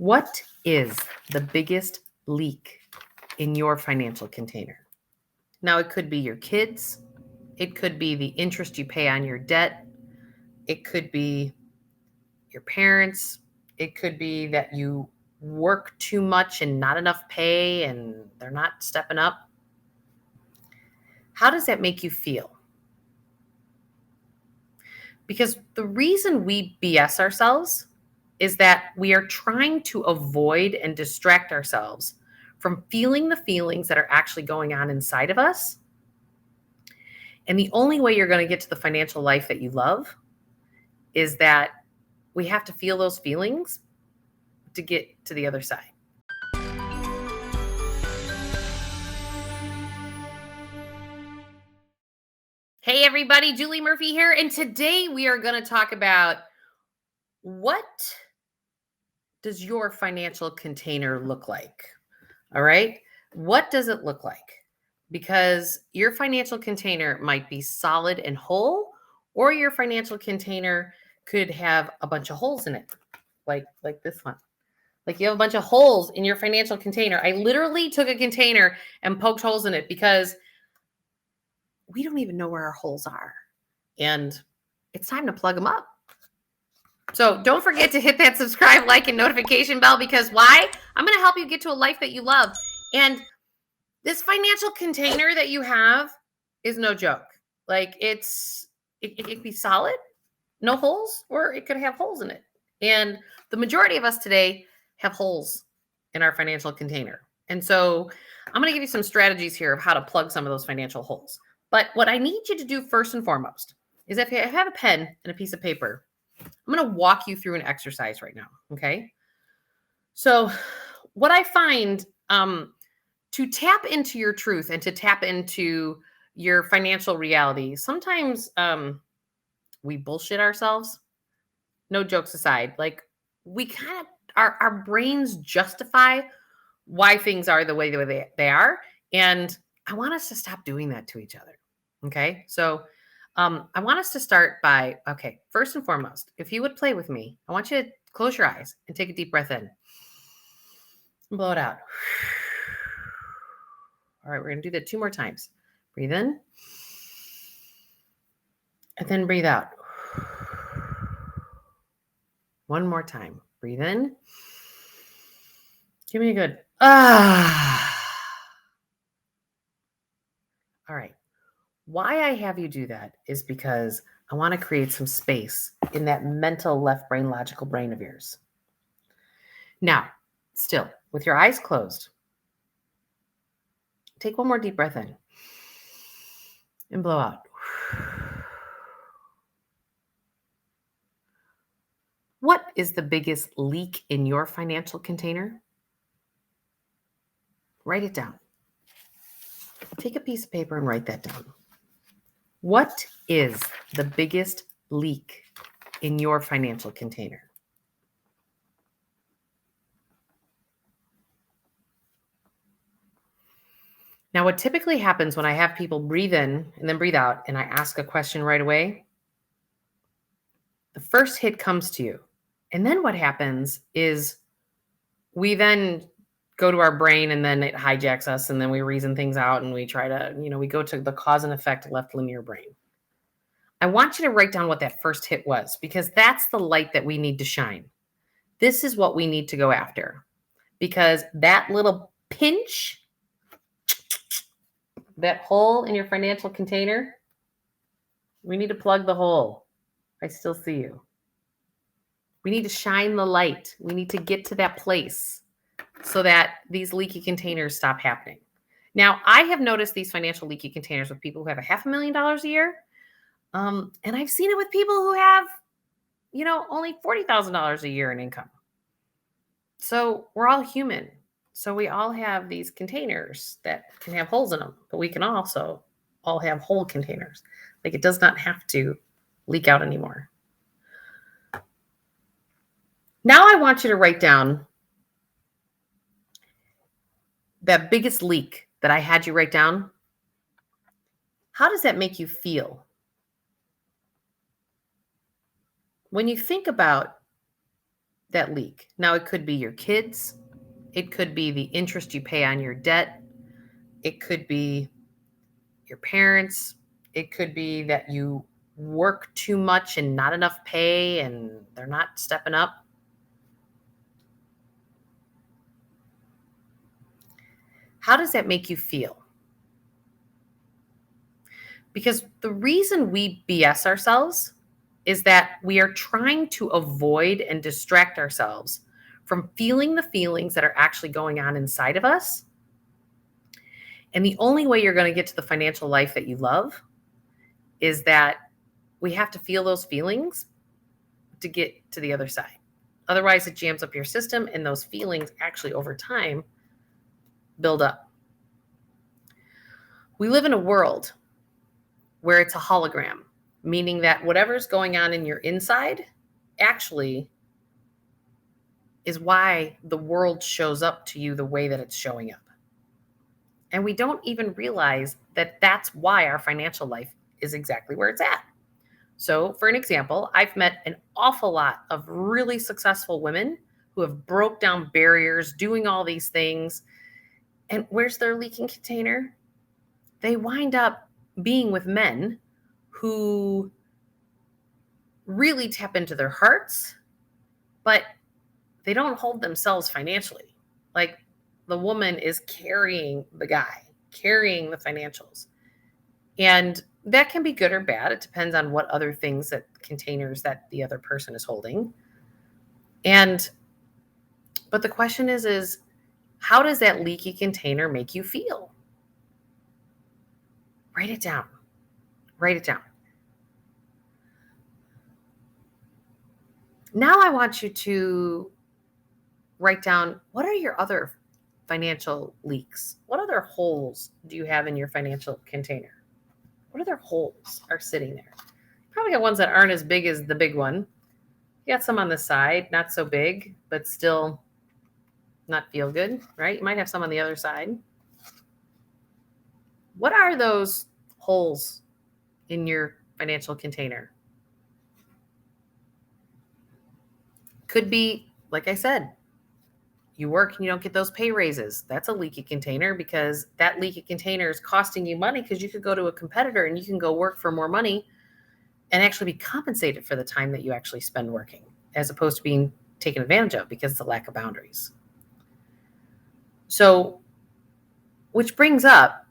What is the biggest leak in your financial container? Now, it could be your kids. It could be the interest you pay on your debt. It could be your parents. It could be that you work too much and not enough pay and they're not stepping up. How does that make you feel? Because the reason we BS ourselves is that we are trying to avoid and distract ourselves from feeling the feelings that are actually going on inside of us. And the only way you're going to get to the financial life that you love is that we have to feel those feelings to get to the other side. Hey everybody, Julie Murphy here, and today we are going to talk about what does your financial container look like? All right? What does it look like? Because your financial container might be solid and whole, or your financial container could have a bunch of holes in it, like this one. Like you have a bunch of holes in your financial container. I literally took a container and poked holes in it because we don't even know where our holes are. And it's time to plug them up. So don't forget to hit that subscribe, like, and notification bell, because why? I'm going to help you get to a life that you love. And this financial container that you have is no joke. Like it can be solid, no holes, or it could have holes in it. And the majority of us today have holes in our financial container. And so I'm going to give you some strategies here of how to plug some of those financial holes. But what I need you to do first and foremost is if you have a pen and a piece of paper, I'm going to walk you through an exercise right now. Okay. So what I find, to tap into your truth and to tap into your financial reality, sometimes we bullshit ourselves. No jokes aside, like we kind of, our brains justify why things are the way they are. And I want us to stop doing that to each other. Okay. So I want us to start by, okay, first and foremost, if you would play with me, I want you to close your eyes and take a deep breath in and blow it out. All right, we're going to do that 2 more times. Breathe in and then breathe out. 1 more time. Breathe in. Give me a good ah. All right. Why I have you do that is because I want to create some space in that mental left brain, logical brain of yours. Now, still, with your eyes closed, take 1 more deep breath in and blow out. What is the biggest leak in your financial container? Write it down. Take a piece of paper and write that down. What is the biggest leak in your financial container? Now, what typically happens when I have people breathe in and then breathe out and I ask a question right away, the first hit comes to you. And then what happens is we then go to our brain and then it hijacks us and then we reason things out and we try to, we go to the cause and effect left linear brain. I want you to write down what that first hit was because that's the light that we need to shine. This is what we need to go after because that little pinch, that hole in your financial container, we need to plug the hole. I still see you. We need to shine the light. We need to get to that place so that these leaky containers stop happening. Now, I have noticed these financial leaky containers with people who have $500,000 a year. And I've seen it with people who have, only $40,000 a year in income. So we're all human. So we all have these containers that can have holes in them, but we can also all have whole containers. Like it does not have to leak out anymore. Now I want you to write down that biggest leak that I had you write down. How does that make you feel? When you think about that leak. Now, it could be your kids. It could be the interest you pay on your debt. It could be your parents. It could be that you work too much and not enough pay and they're not stepping up. How does that make you feel? Because the reason we BS ourselves is that we are trying to avoid and distract ourselves from feeling the feelings that are actually going on inside of us. And the only way you're going to get to the financial life that you love is that we have to feel those feelings to get to the other side. Otherwise, it jams up your system, and those feelings actually over time build up. We live in a world where it's a hologram, meaning that whatever's going on in your inside actually is why the world shows up to you the way that it's showing up. And we don't even realize that that's why our financial life is exactly where it's at. So, for an example, I've met an awful lot of really successful women who have broke down barriers, doing all these things. And where's their leaking container? They wind up being with men who really tap into their hearts, but they don't hold themselves financially. Like, the woman is carrying the guy, carrying the financials. And that can be good or bad. It depends on what other things that containers that the other person is holding. But the question is how does that leaky container make you feel? Write it down. Write it down. Now I want you to write down, what are your other financial leaks? What other holes do you have in your financial container? What other holes are sitting there? Probably got ones that aren't as big as the big one. You got some on the side, not so big, but still not feel good, right? You might have some on the other side. What are those holes in your financial container? Could be, like I said, you work and you don't get those pay raises. That's a leaky container, because that leaky container is costing you money, because you could go to a competitor and you can go work for more money and actually be compensated for the time that you actually spend working, as opposed to being taken advantage of because of the lack of boundaries. So, which brings up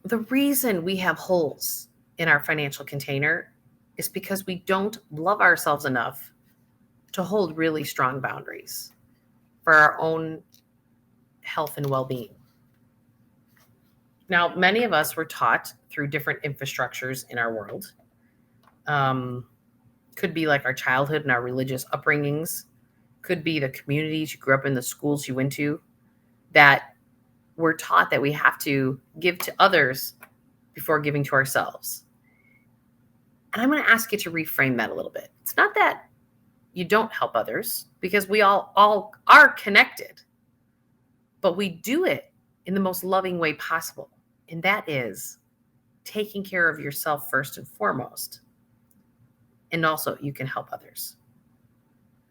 the reason we have holes in our financial container is because we don't love ourselves enough to hold really strong boundaries for our own health and well-being. Now, many of us were taught through different infrastructures in our world. Could be like our childhood and our religious upbringings. Could be the communities you grew up in, the schools you went to, that we're taught that we have to give to others before giving to ourselves. And I'm going to ask you to reframe that a little bit. It's not that you don't help others, because we all are connected, but we do it in the most loving way possible. And that is taking care of yourself first and foremost. And also you can help others.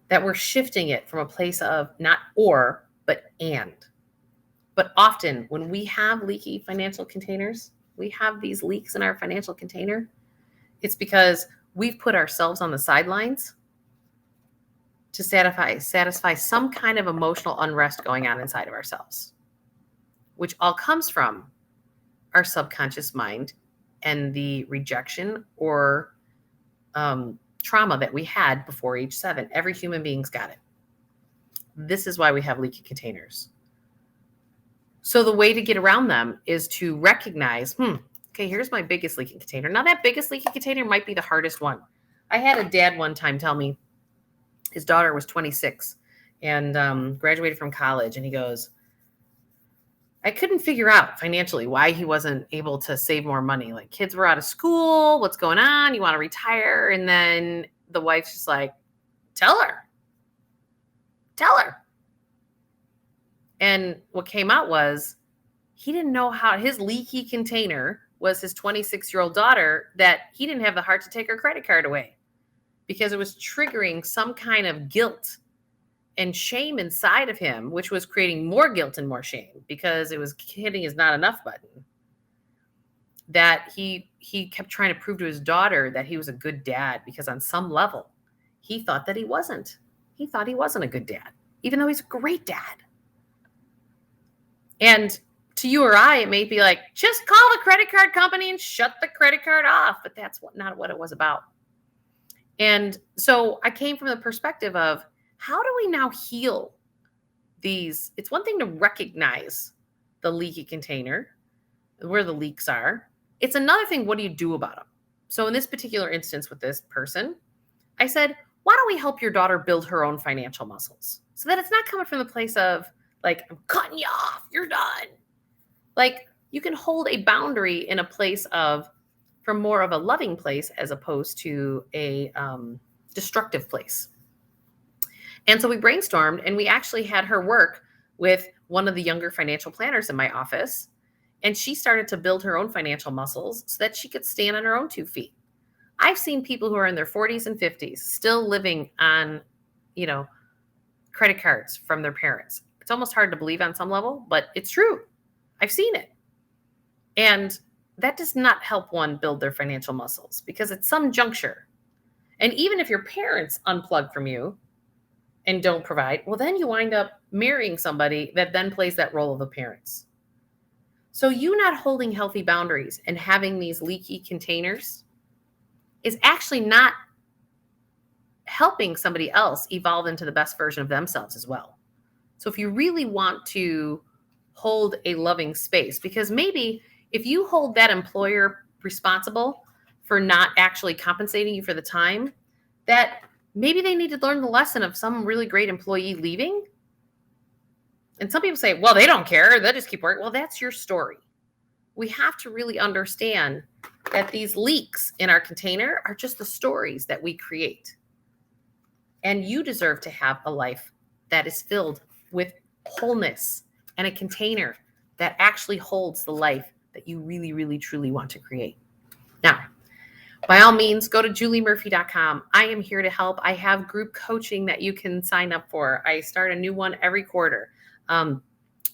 That we're shifting it from a place of not or, but and. But often when we have leaky financial containers, we have these leaks in our financial container, it's because we've put ourselves on the sidelines to satisfy some kind of emotional unrest going on inside of ourselves, which all comes from our subconscious mind and the rejection or trauma that we had before age 7. Every human being's got it. This is why we have leaky containers. So the way to get around them is to recognize, okay, here's my biggest leaking container. Now that biggest leaking container might be the hardest one. I had a dad one time tell me his daughter was 26 and graduated from college. And he goes, I couldn't figure out financially why he wasn't able to save more money. Like, kids were out of school. What's going on? You want to retire? And then the wife's just like, tell her. And what came out was he didn't know how his leaky container was his 26-year-old daughter, that he didn't have the heart to take her credit card away because it was triggering some kind of guilt and shame inside of him, which was creating more guilt and more shame because it was hitting his not enough button, that he kept trying to prove to his daughter that he was a good dad, because on some level he thought that he wasn't. He thought he wasn't a good dad, even though he's a great dad. And to you or I, it may be like, just call the credit card company and shut the credit card off. But that's not what it was about. And so I came from the perspective of, how do we now heal these? It's one thing to recognize the leaky container, where the leaks are. It's another thing, what do you do about them? So in this particular instance with this person, I said, why don't we help your daughter build her own financial muscles, so that it's not coming from the place of like, I'm cutting you off, you're done. Like, you can hold a boundary in a place of, from more of a loving place as opposed to a destructive place. And so we brainstormed, and we actually had her work with one of the younger financial planners in my office. And she started to build her own financial muscles so that she could stand on her own 2 feet. I've seen people who are in their 40s and 50s still living on, credit cards from their parents. It's almost hard to believe on some level, but it's true. I've seen it. And that does not help one build their financial muscles, because at some juncture, and even if your parents unplug from you and don't provide, well, then you wind up marrying somebody that then plays that role of the parents. So you not holding healthy boundaries and having these leaky containers is actually not helping somebody else evolve into the best version of themselves as well. So if you really want to hold a loving space, because maybe if you hold that employer responsible for not actually compensating you for the time, that maybe they need to learn the lesson of some really great employee leaving. And some people say, well, they don't care, they'll just keep working. Well, that's your story. We have to really understand that these leaks in our container are just the stories that we create. And you deserve to have a life that is filled with wholeness and a container that actually holds the life that you really, really, truly want to create. Now, by all means, go to juliemurphy.com. I am here to help. I have group coaching that you can sign up for. I start a new one every quarter.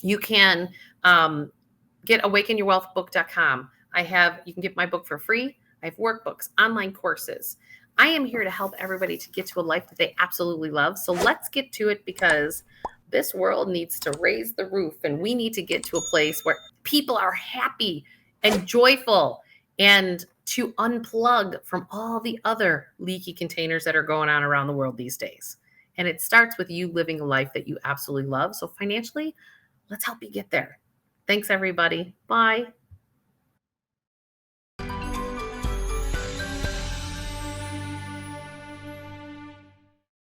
You can get awakenyourwealthbook.com. You can get my book for free. I have workbooks, online courses. I am here to help everybody to get to a life that they absolutely love. So let's get to it, because this world needs to raise the roof, and we need to get to a place where people are happy and joyful, and to unplug from all the other leaky containers that are going on around the world these days. And it starts with you living a life that you absolutely love. So financially, let's help you get there. Thanks, everybody. Bye.